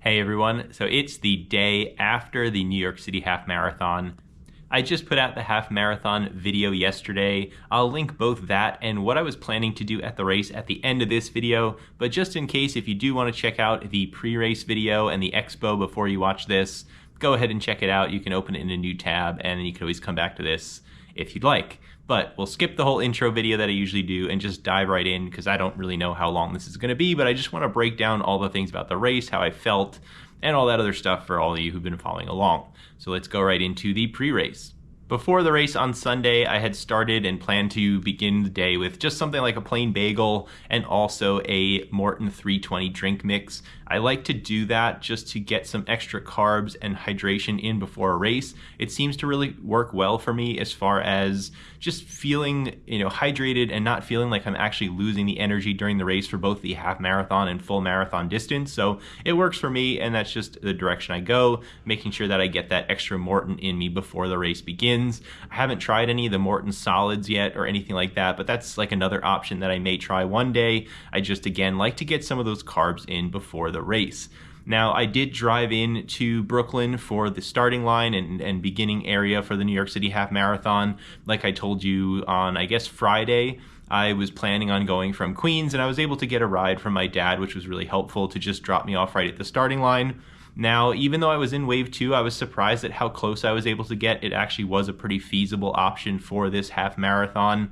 Hey everyone, so it's the day after the New York City Half Marathon. I just put out the half marathon video yesterday. I'll link both that and what I was planning to do at the race at the end of this video, but just in case, if you do want to check out the pre-race video and the expo before you watch this, go ahead and check it out. You can open it in a new tab and you can always come back to this if you'd like. But we'll skip the whole intro video that I usually do and just dive right in because I don't really know how long this is going to be, but I just want to break down all the things about the race, how I felt, and all that other stuff for all of you who've been following along. So let's go right into the pre-race. Before the race on Sunday, I had started and planned to begin the day with just something like a plain bagel and also a Morton 320 drink mix. I like to do that just to get some extra carbs and hydration in before a race. It seems to really work well for me as far as just feeling, hydrated and not feeling like I'm actually losing the energy during the race for both the half marathon and full marathon distance. So it works for me, and that's just the direction I go, making sure that I get that extra Morton in me before the race begins. I haven't tried any of the Morton solids yet or anything like that, but that's like another option that I may try one day. I just, again, like to get some of those carbs in before the race. Now, I did drive in to Brooklyn for the starting line and beginning area for the New York City Half Marathon. Like I told you on, I guess, Friday, I was planning on going from Queens, and I was able to get a ride from my dad, which was really helpful to just drop me off right at the starting line. Now, even though I was in wave 2, I was surprised at how close I was able to get. It actually was a pretty feasible option for this half marathon.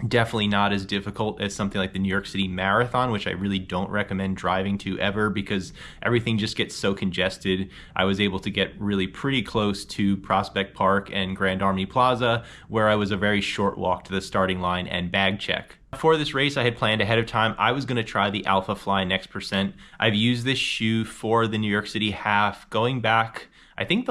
Definitely not as difficult as something like the New York City Marathon, which I really don't recommend driving to ever because everything just gets so congested. I was able to get really pretty close to Prospect Park and Grand Army Plaza, where I was a very short walk to the starting line and bag check. For this race, I had planned ahead of time, I was going to try the Alpha Fly Next Percent. I've used this shoe for the New York City Half going back, I think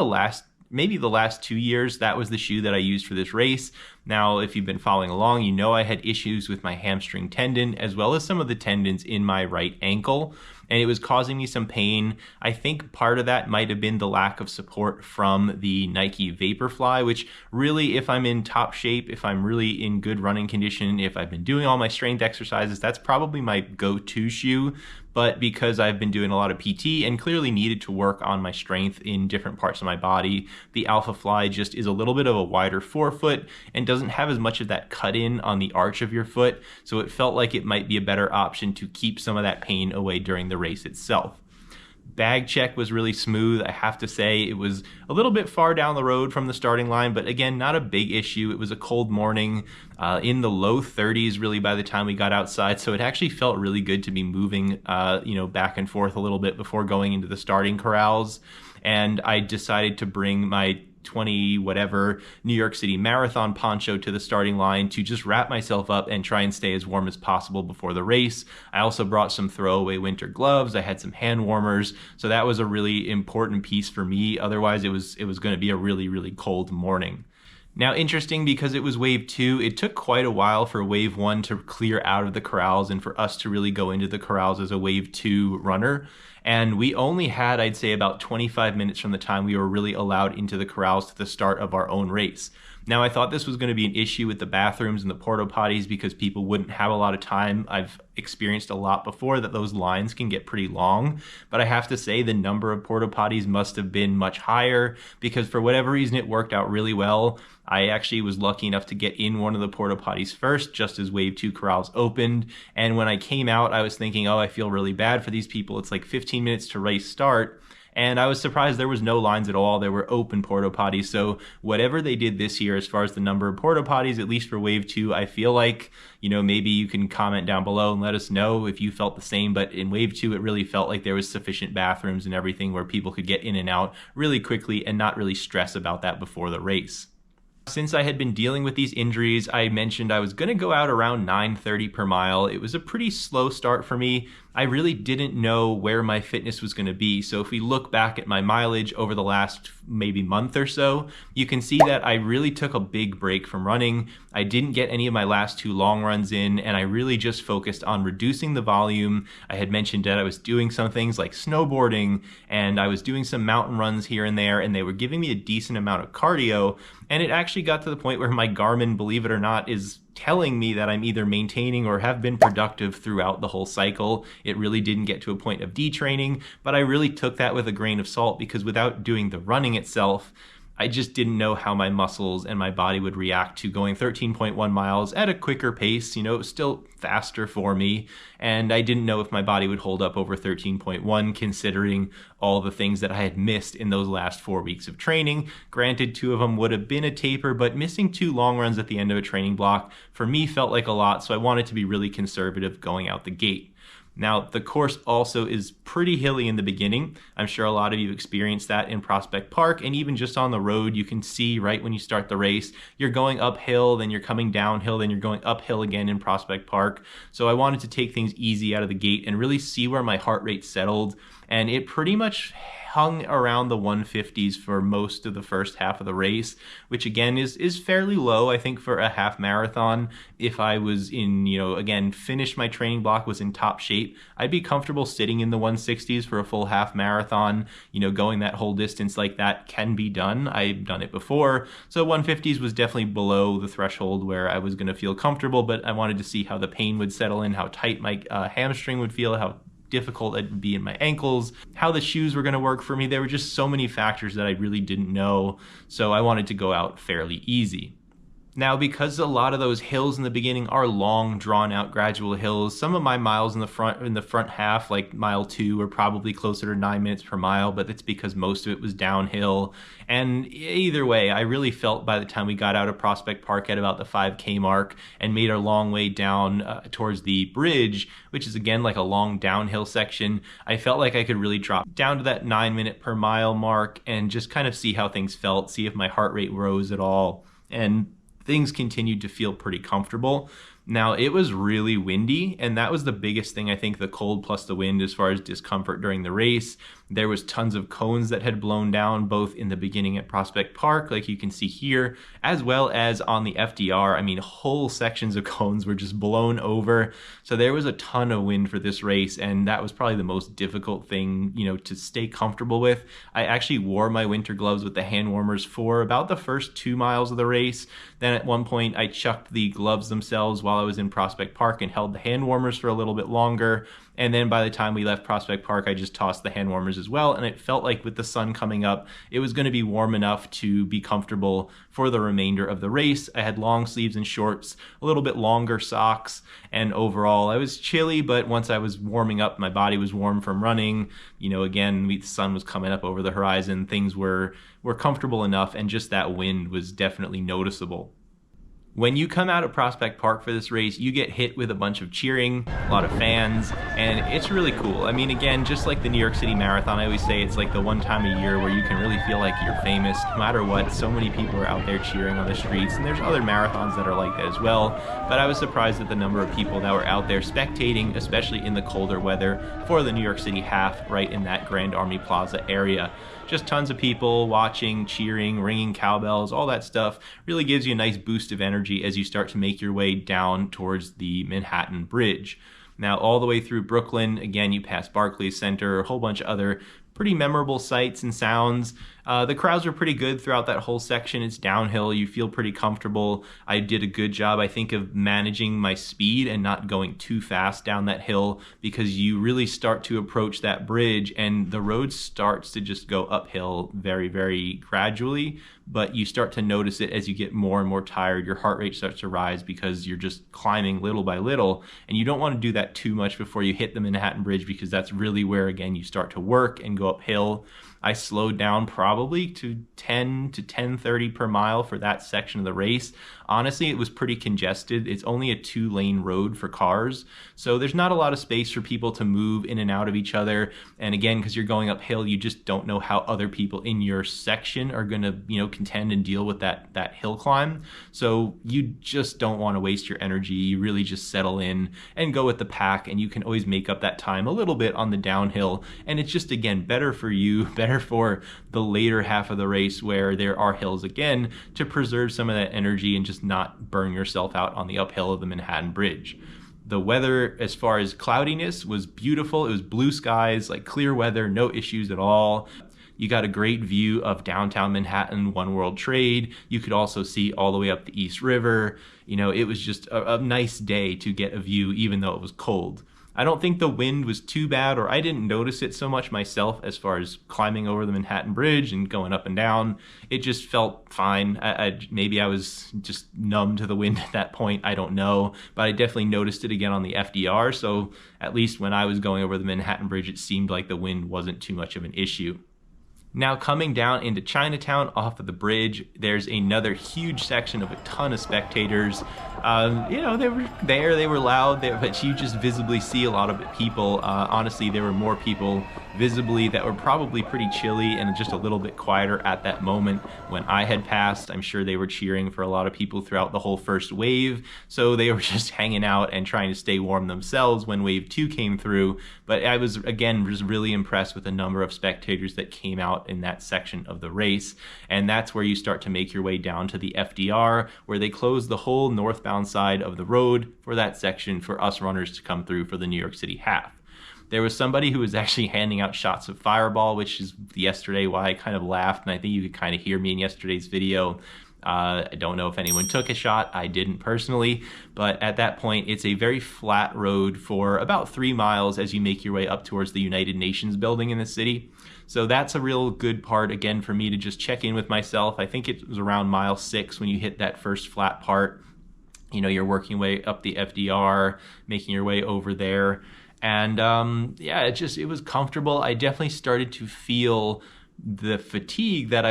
maybe the last 2 years. That was the shoe that I used for this race. Now, if you've been following along, you know I had issues with my hamstring tendon as well as some of the tendons in my right ankle, and it was causing me some pain. I think part of that might have been the lack of support from the Nike Vaporfly, which really, if I'm in top shape, if I'm really in good running condition, if I've been doing all my strength exercises, that's probably my go-to shoe. But because I've been doing a lot of PT and clearly needed to work on my strength in different parts of my body, the Alpha Fly just is a little bit of a wider forefoot and doesn't have as much of that cut in on the arch of your foot. So it felt like it might be a better option to keep some of that pain away during the race itself. Bag check was really smooth. I have to say it was a little bit far down the road from the starting line, but again, not a big issue. It was a cold morning, in the low 30s really by the time we got outside, so it actually felt really good to be moving back and forth a little bit before going into the starting corrals. And I decided to bring my 20 whatever New York City Marathon poncho to the starting line to just wrap myself up and try and stay as warm as possible before the race. I also brought some throwaway winter gloves. I had some hand warmers, so that was a really important piece for me. Otherwise, it was going to be a really, really cold morning. Now, interesting, because it was wave 2, it took quite a while for wave 1 to clear out of the corrals and for us to really go into the corrals as a wave 2 runner. And we only had, I'd say, about 25 minutes from the time we were really allowed into the corrals to the start of our own race. Now, I thought this was going to be an issue with the bathrooms and the porta potties because people wouldn't have a lot of time. I've experienced a lot before that those lines can get pretty long, but I have to say the number of porta potties must have been much higher because for whatever reason it worked out really well. I actually was lucky enough to get in one of the porta potties first, just as wave 2 corrals opened. And when I came out, I was thinking, oh, I feel really bad for these people. It's like 15 minutes to race start. And I was surprised there was no lines at all. There were open porta potties. So whatever they did this year as far as the number of porta potties, at least for wave 2, I feel like, maybe you can comment down below and let us know if you felt the same. But in wave 2, it really felt like there was sufficient bathrooms and everything where people could get in and out really quickly and not really stress about that before the race. Since I had been dealing with these injuries, I mentioned I was going to go out around 9:30 per mile. It was a pretty slow start for me. I really didn't know where my fitness was going to be. So if we look back at my mileage over the last maybe month or so, you can see that I really took a big break from running. I didn't get any of my last 2 long runs in, and I really just focused on reducing the volume. I had mentioned that I was doing some things like snowboarding, and I was doing some mountain runs here and there, and they were giving me a decent amount of cardio. And it actually got to the point where my Garmin, believe it or not, is telling me that I'm either maintaining or have been productive throughout the whole cycle. It really didn't get to a point of detraining, but I really took that with a grain of salt because without doing the running itself, I just didn't know how my muscles and my body would react to going 13.1 miles at a quicker pace. You know, it was still faster for me, and I didn't know if my body would hold up over 13.1 considering all the things that I had missed in those last 4 weeks of training. Granted, 2 of them would have been a taper, but missing 2 long runs at the end of a training block for me felt like a lot, so I wanted to be really conservative going out the gate. Now, the course also is pretty hilly in the beginning. I'm sure a lot of you experienced that in Prospect Park, and even just on the road, you can see right when you start the race, you're going uphill, then you're coming downhill, then you're going uphill again in Prospect Park. So I wanted to take things easy out of the gate and really see where my heart rate settled, and it pretty much hung around the 150s for most of the first half of the race, which again is fairly low, I think, for a half marathon. If I was in, again, finished my training block, was in top shape, I'd be comfortable sitting in the 160s for a full half marathon. Going that whole distance like that can be done. I've done it before. So 150s was definitely below the threshold where I was going to feel comfortable, but I wanted to see how the pain would settle in, how tight my hamstring would feel, how difficult it would be in my ankles, how the shoes were going to work for me. There were just so many factors that I really didn't know, so I wanted to go out fairly easy. Now, because a lot of those hills in the beginning are long, drawn-out, gradual hills, some of my miles in the front half, like mile 2, were probably closer to 9 minutes per mile, but that's because most of it was downhill. And either way, I really felt by the time we got out of Prospect Park at about the 5K mark and made our long way down towards the bridge, which is again like a long downhill section, I felt like I could really drop down to that 9 minute per mile mark and just kind of see how things felt, see if my heart rate rose at all. And things continued to feel pretty comfortable. Now, it was really windy, and that was the biggest thing, I think, the cold plus the wind as far as discomfort during the race. There was tons of cones that had blown down, both in the beginning at Prospect Park, like you can see here, as well as on the FDR. I mean, whole sections of cones were just blown over. So there was a ton of wind for this race, and that was probably the most difficult thing, to stay comfortable with. I actually wore my winter gloves with the hand warmers for about the first 2 miles of the race. Then at one point, I chucked the gloves themselves while I was in Prospect Park and held the hand warmers for a little bit longer. And then by the time we left Prospect Park, I just tossed the hand warmers as well. And it felt like with the sun coming up, it was going to be warm enough to be comfortable for the remainder of the race. I had long sleeves and shorts, a little bit longer socks, and overall I was chilly, but once I was warming up, my body was warm from running. Again, the sun was coming up over the horizon. Things were comfortable enough, and just that wind was definitely noticeable. When you come out of Prospect Park for this race, you get hit with a bunch of cheering, a lot of fans, and it's really cool. I mean, again, just like the New York City Marathon, I always say it's like the one time a year where you can really feel like you're famous. No matter what, so many people are out there cheering on the streets, and there's other marathons that are like that as well. But I was surprised at the number of people that were out there spectating, especially in the colder weather, for the New York City Half right in that Grand Army Plaza area. Just tons of people watching, cheering, ringing cowbells, all that stuff really gives you a nice boost of energy as you start to make your way down towards the Manhattan Bridge. Now, all the way through Brooklyn, again, you pass Barclays Center, a whole bunch of other pretty memorable sights and sounds. The crowds were pretty good throughout that whole section. It's downhill. You feel pretty comfortable. I did a good job, I think, of managing my speed and not going too fast down that hill, because you really start to approach that bridge and the road starts to just go uphill very, very gradually. But you start to notice it as you get more and more tired. Your heart rate starts to rise because you're just climbing little by little. And you don't want to do that too much before you hit the Manhattan Bridge, because that's really where, again, you start to work and go uphill. I slowed down probably to 10 to 10:30 per mile for that section of the race. Honestly, it was pretty congested. It's only a 2-lane road for cars, so there's not a lot of space for people to move in and out of each other. And again, because you're going uphill, you just don't know how other people in your section are going to, contend and deal with that hill climb. So you just don't want to waste your energy. You really just settle in and go with the pack, and you can always make up that time a little bit on the downhill. And it's just, again, better for you, better for the later half of the race where there are hills again, to preserve some of that energy and just not burn yourself out on the uphill of the Manhattan Bridge. The weather, as far as cloudiness, was beautiful. It was blue skies, like clear weather, no issues at all. You got a great view of downtown Manhattan, One World Trade. You could also see all the way up the East River. It was just a nice day to get a view, even though it was cold. I don't think the wind was too bad, or I didn't notice it so much myself as far as climbing over the Manhattan Bridge and going up and down. It just felt fine. Maybe I was just numb to the wind at that point. I don't know, but I definitely noticed it again on the FDR. So at least when I was going over the Manhattan Bridge, it seemed like the wind wasn't too much of an issue. Now coming down into Chinatown off of the bridge, there's another huge section of a ton of spectators. They were there, they were loud, but you just visibly see a lot of people. Honestly, there were more people visibly that were probably pretty chilly and just a little bit quieter at that moment when I had passed. I'm sure they were cheering for a lot of people throughout the whole first wave, so they were just hanging out and trying to stay warm themselves when wave 2 came through. But I was, again, just really impressed with the number of spectators that came out in that section of the race. And that's where you start to make your way down to the FDR, where they close the whole northbound side of the road for that section for us runners to come through for the New York City half. There was somebody who was actually handing out shots of Fireball, which is yesterday why I kind of laughed, and I think you could kind of hear me in yesterday's video. I don't know if anyone took a shot. I didn't personally, but at that point, it's a very flat road for about 3 miles as you make your way up towards the United Nations building in the city. So that's a real good part, again, for me to just check in with myself. I think it was around mile 6 when you hit that first flat part. You're working your way up the FDR, making your way over there. And it was comfortable. I definitely started to feel the fatigue that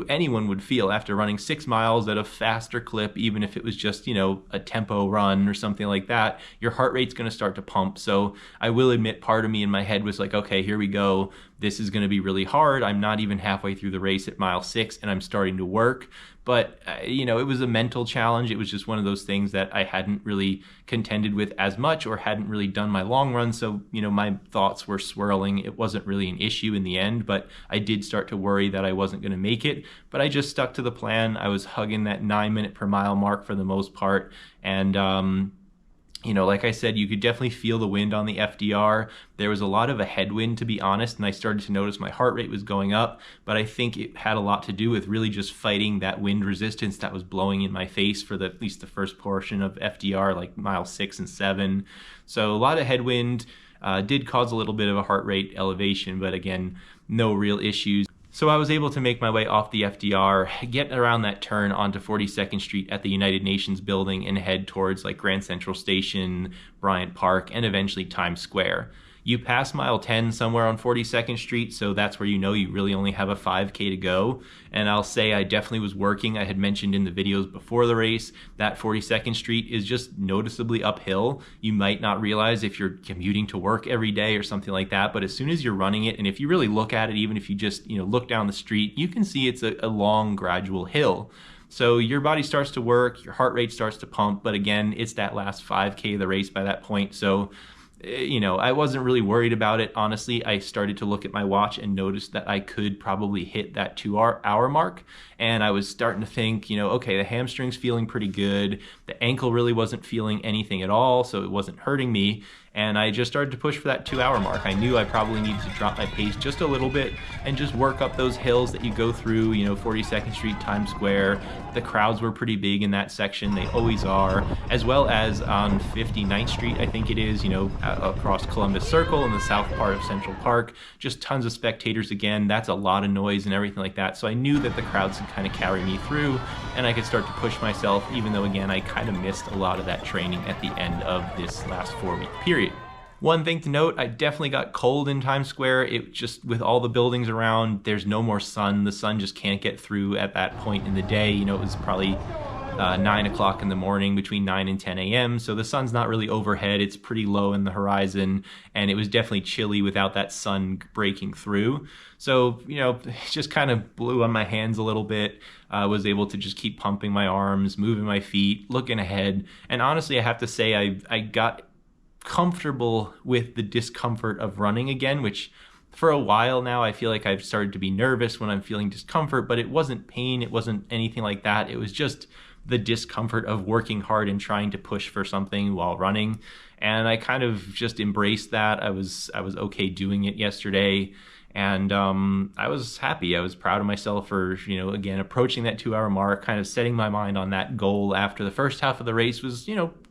anyone would feel after running 6 miles at a faster clip, even if it was just, a tempo run or something like that. Your heart rate's going to start to pump. So I will admit, part of me in my head was like, okay, here we go. This is going to be really hard. I'm not even halfway through the race at mile 6 and I'm starting to work. But, it was a mental challenge. It was just one of those things that I hadn't really contended with as much or hadn't really done my long run. So, my thoughts were swirling. It wasn't really an issue in the end, but I did start to worry that I wasn't going to make it. But I just stuck to the plan. I was hugging that 9 minute per mile mark for the most part. And, like I said, you could definitely feel the wind on the FDR. There was a lot of a headwind, to be honest, and I started to notice my heart rate was going up, but I think it had a lot to do with really just fighting that wind resistance that was blowing in my face for at least the first portion of FDR, like mile 6 and 7. So a lot of headwind did cause a little bit of a heart rate elevation, but again, no real issues. So I was able to make my way off the FDR, get around that turn onto 42nd Street at the United Nations building and head towards like Grand Central Station, Bryant Park, and eventually Times Square. You pass mile 10 somewhere on 42nd Street, so that's where you really only have a 5K to go. And I'll say I definitely was working. I had mentioned in the videos before the race that 42nd Street is just noticeably uphill. You might not realize if you're commuting to work every day or something like that, but as soon as you're running it, and if you really look at it, even if you just look down the street, you can see it's a long, gradual hill. So your body starts to work, your heart rate starts to pump, but again, it's that last 5K of the race by that point. So I wasn't really worried about it. Honestly, I started to look at my watch and noticed that I could probably hit that 2-hour mark. And I was starting to think, okay, the hamstring's feeling pretty good. The ankle really wasn't feeling anything at all, so it wasn't hurting me. And I just started to push for that 2-hour mark. I knew I probably needed to drop my pace just a little bit and just work up those hills that you go through, 42nd Street, Times Square. The crowds were pretty big in that section. They always are, as well as on 59th Street, I think it is, across Columbus Circle in the south part of Central Park. Just tons of spectators again. That's a lot of noise and everything like that. So I knew that the crowds could kind of carry me through and I could start to push myself, even though, again, I kind of missed a lot of that training at the end of this last 4-week period. One thing to note, I definitely got cold in Times Square. It just, with all the buildings around, there's no more sun. The sun just can't get through at that point in the day. It was probably 9 o'clock in the morning, between 9 and 10 a.m. So the sun's not really overhead. It's pretty low in the horizon, and it was definitely chilly without that sun breaking through. So, it just kind of blew on my hands a little bit. I was able to just keep pumping my arms, moving my feet, looking ahead. And honestly, I have to say, I got comfortable with the discomfort of running again, which for a while now I feel like I've started to be nervous when I'm feeling discomfort, but it wasn't pain, it wasn't anything like that. It was just the discomfort of working hard and trying to push for something while running. And I kind of just embraced that. I was okay doing it yesterday. And I was happy. I was proud of myself for, again, approaching that 2-hour mark, kind of setting my mind on that goal after the first half of the race was,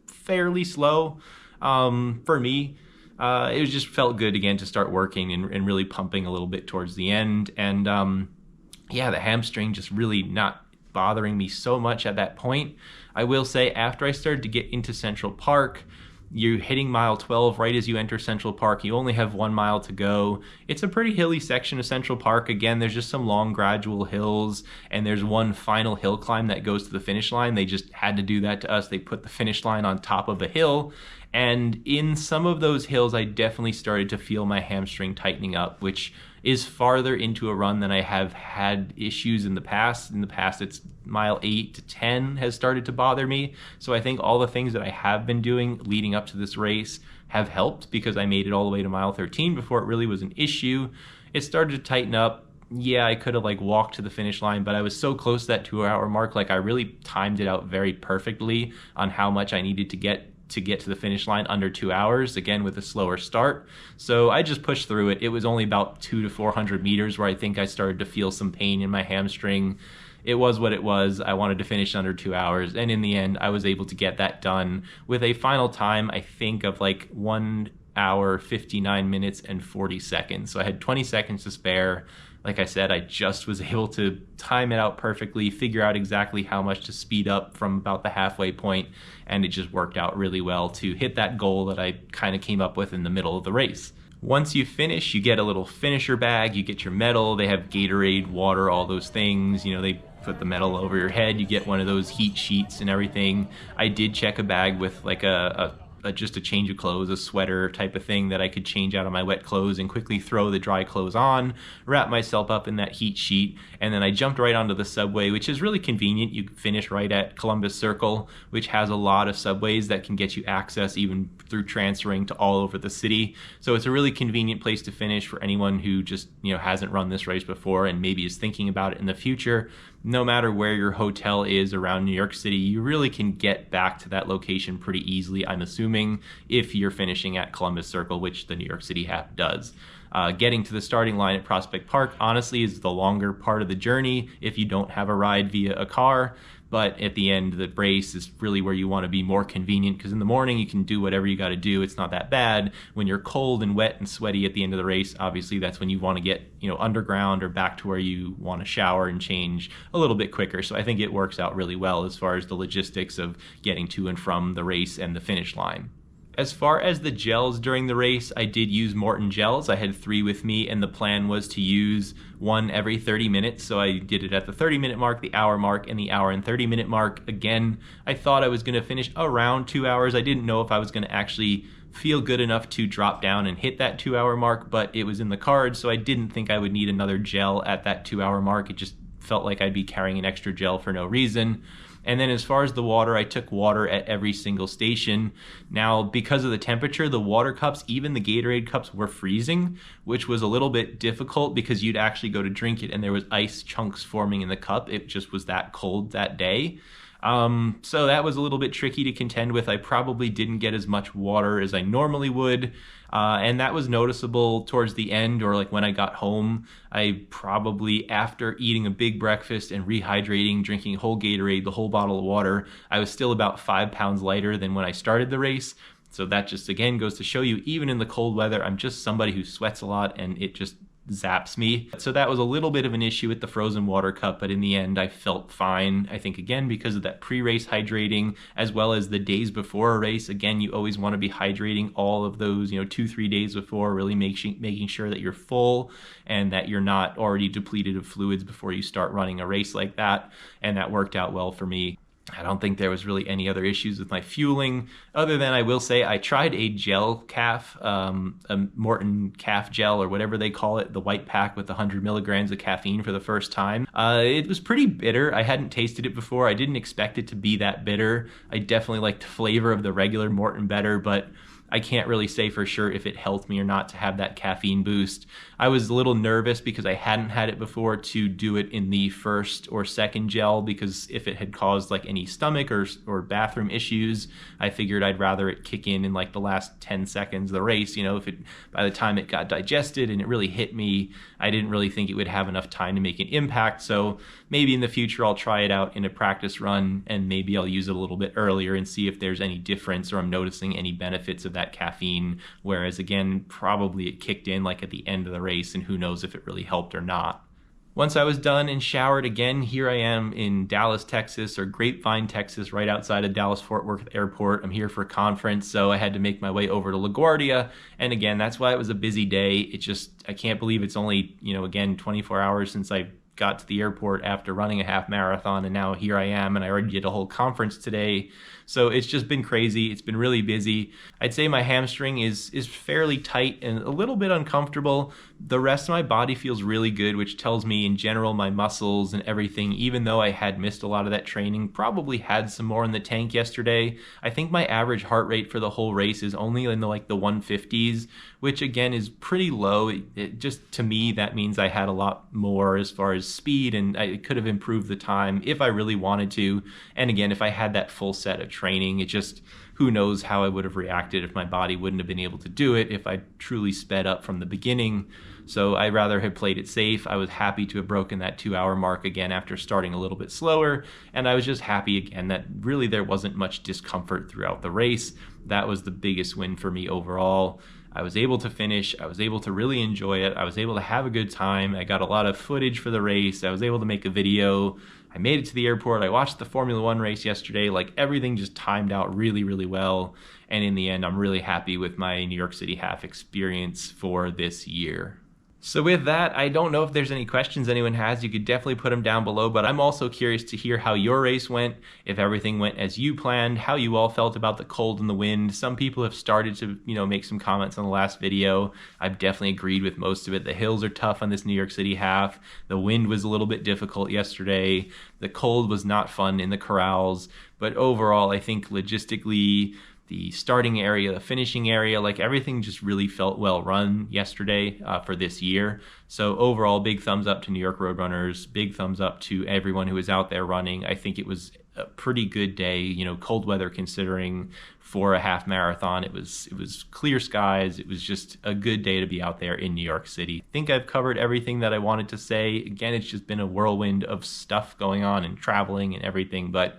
fairly slow for me. It just felt good again to start working and really pumping a little bit towards the end. And the hamstring just really not bothering me so much at that point. I will say after I started to get into Central Park, you're hitting mile 12 right as you enter Central Park. You only have 1 mile to go. It's a pretty hilly section of Central Park. Again, there's just some long gradual hills, and there's one final hill climb that goes to the finish line. They just had to do that to us. They put the finish line on top of a hill. And in some of those hills, I definitely started to feel my hamstring tightening up, which is farther into a run than I have had issues in the past. In the past, it's mile 8 to 10 has started to bother me. So I think all the things that I have been doing leading up to this race have helped, because I made it all the way to mile 13 before it really was an issue. It started to tighten up. Yeah, I could have walked to the finish line, but I was so close to that 2-hour mark. I really timed it out very perfectly on how much I needed to get to the finish line under 2 hours, again with a slower start. So I just pushed through it. It was only about 200 to 400 meters where I think I started to feel some pain in my hamstring. It was what it was. I wanted to finish under 2 hours, and in the end I was able to get that done with a final time, I think, of 1 hour 59 minutes and 40 seconds. So I had 20 seconds to spare. Like I said, I just was able to time it out perfectly, figure out exactly how much to speed up from about the halfway point, and it just worked out really well to hit that goal that I kind of came up with in the middle of the race. Once you finish, you get a little finisher bag, you get your medal, they have Gatorade, water, all those things, they put the medal over your head, you get one of those heat sheets and everything. I did check a bag with just a change of clothes, a sweater type of thing that I could change out of my wet clothes and quickly throw the dry clothes on, wrap myself up in that heat sheet, and then I jumped right onto the subway, which is really convenient. You finish right at Columbus Circle, which has a lot of subways that can get you access even through transferring to all over the city. So it's a really convenient place to finish for anyone who just, hasn't run this race before and maybe is thinking about it in the future. No matter where your hotel is around New York City, you really can get back to that location pretty easily, I'm assuming, if you're finishing at Columbus Circle, which the New York City half does. Getting to the starting line at Prospect Park, honestly, is the longer part of the journey if you don't have a ride via a car. But at the end, the race is really where you want to be more convenient, because in the morning you can do whatever you got to do. It's not that bad. When you're cold and wet and sweaty at the end of the race, obviously that's when you want to get underground or back to where you want to shower and change a little bit quicker. So I think it works out really well as far as the logistics of getting to and from the race and the finish line. As far as the gels during the race, I did use Morton gels. I had 3 with me, and the plan was to use one every 30 minutes. So I did it at the 30-minute mark, the hour mark, and the hour and 30-minute mark. Again, I thought I was going to finish around 2 hours. I didn't know if I was going to actually feel good enough to drop down and hit that 2-hour mark, but it was in the cards, so I didn't think I would need another gel at that 2-hour mark. It just felt like I'd be carrying an extra gel for no reason. And then as far as the water, I took water at every single station. Now, because of the temperature, the water cups, even the Gatorade cups, were freezing, which was a little bit difficult because you'd actually go to drink it and there was ice chunks forming in the cup. It just was that cold that day. So that was a little bit tricky to contend with. I probably didn't get as much water as I normally would. And that was noticeable towards the end, or when I got home. I probably, after eating a big breakfast and rehydrating, drinking whole Gatorade, the whole bottle of water, I was still about 5 pounds lighter than when I started the race. So that just, again, goes to show you, even in the cold weather, I'm just somebody who sweats a lot and it just zaps me. So that was a little bit of an issue with the frozen water cup, but in the end I felt fine. I think, again, because of that pre-race hydrating, as well as the days before a race. Again, you always want to be hydrating all of those 2-3 days before, really making sure that you're full and that you're not already depleted of fluids before you start running a race like that. And that worked out well for me. I don't think there was really any other issues with my fueling, other than I will say I tried a gel calf, a Morton calf gel or whatever they call it, the white pack with 100 milligrams of caffeine for the first time. It was pretty bitter. I hadn't tasted it before. I didn't expect it to be that bitter. I definitely liked the flavor of the regular Morton better, but I can't really say for sure if it helped me or not to have that caffeine boost. I was a little nervous because I hadn't had it before to do it in the first or second gel, because if it had caused like any stomach or bathroom issues, I figured I'd rather it kick in like the last 10 seconds of the race. You know, if it, by the time it got digested and it really hit me, I didn't really think it would have enough time to make an impact. So maybe in the future I'll try it out in a practice run, and maybe I'll use it a little bit earlier and see if there's any difference or I'm noticing any benefits of that caffeine. Whereas again, probably it kicked in like at the end of the race, and who knows if it really helped or not. Once I was done and showered again, here I am in Dallas, Texas, or Grapevine, Texas, right outside of Dallas-Fort Worth Airport. I'm here for a conference, so I had to make my way over to LaGuardia. And again, that's why it was a busy day. It just, I can't believe it's only, again, 24 hours since I got to the airport after running a half marathon, and now here I am, and I already did a whole conference today. So it's just been crazy. It's been really busy. I'd say my hamstring is fairly tight and a little bit uncomfortable. The rest of my body feels really good, which tells me in general my muscles and everything, even though I had missed a lot of that training, probably had some more in the tank yesterday. I think my average heart rate for the whole race is only in the 150s, which again is pretty low. It just, to me, that means I had a lot more as far as speed, and I could have improved the time if I really wanted to. And again, if I had that full set of training, it just, who knows how I would have reacted if my body wouldn't have been able to do it if I truly sped up from the beginning. So I'd rather have played it safe. I was happy to have broken that 2-hour mark again after starting a little bit slower, and I was just happy again that really there wasn't much discomfort throughout the race. That was the biggest win for me overall. I was able to finish. I was able to really enjoy it. I was able to have a good time. I got a lot of footage for the race. I was able to make a video. I made it to the airport. I watched the Formula One race yesterday. Like, everything just timed out really, really well. And in the end, I'm really happy with my New York City half experience for this year. So with that, I don't know if there's any questions anyone has. You could definitely put them down below, but I'm also curious to hear how your race went, if everything went as you planned, how you all felt about the cold and the wind. Some people have started to, make some comments on the last video. I've definitely agreed with most of it. The hills are tough on this New York City half. The wind was a little bit difficult yesterday. The cold was not fun in the corrals, but overall, I think logistically, the starting area, the finishing area, like everything just really felt well run yesterday for this year. So overall, big thumbs up to New York Roadrunners, big thumbs up to everyone who was out there running. I think it was a pretty good day, cold weather considering for a half marathon. It was clear skies. It was just a good day to be out there in New York City. I think I've covered everything that I wanted to say. Again, it's just been a whirlwind of stuff going on and traveling and everything, but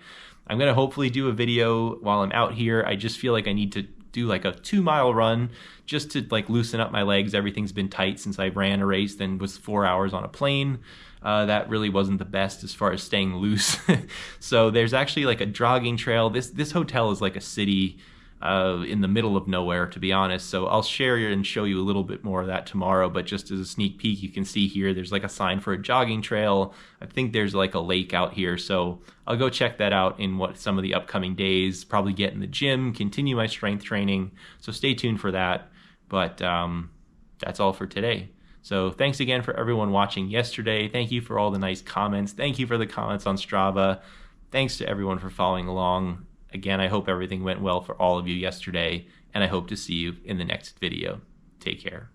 I'm going to hopefully do a video while I'm out here. I just feel like I need to do like a 2-mile run just to loosen up my legs. Everything's been tight since I ran a race, then was 4 hours on a plane. That really wasn't the best as far as staying loose. So there's actually like a jogging trail. This hotel is like a city in the middle of nowhere, to be honest. So I'll share and show you a little bit more of that tomorrow, but just as a sneak peek, you can see here, there's like a sign for a jogging trail. I think there's like a lake out here. So I'll go check that out in some of the upcoming days, probably get in the gym, continue my strength training. So stay tuned for that. But that's all for today. So thanks again for everyone watching yesterday. Thank you for all the nice comments. Thank you for the comments on Strava. Thanks to everyone for following along. Again, I hope everything went well for all of you yesterday, and I hope to see you in the next video. Take care.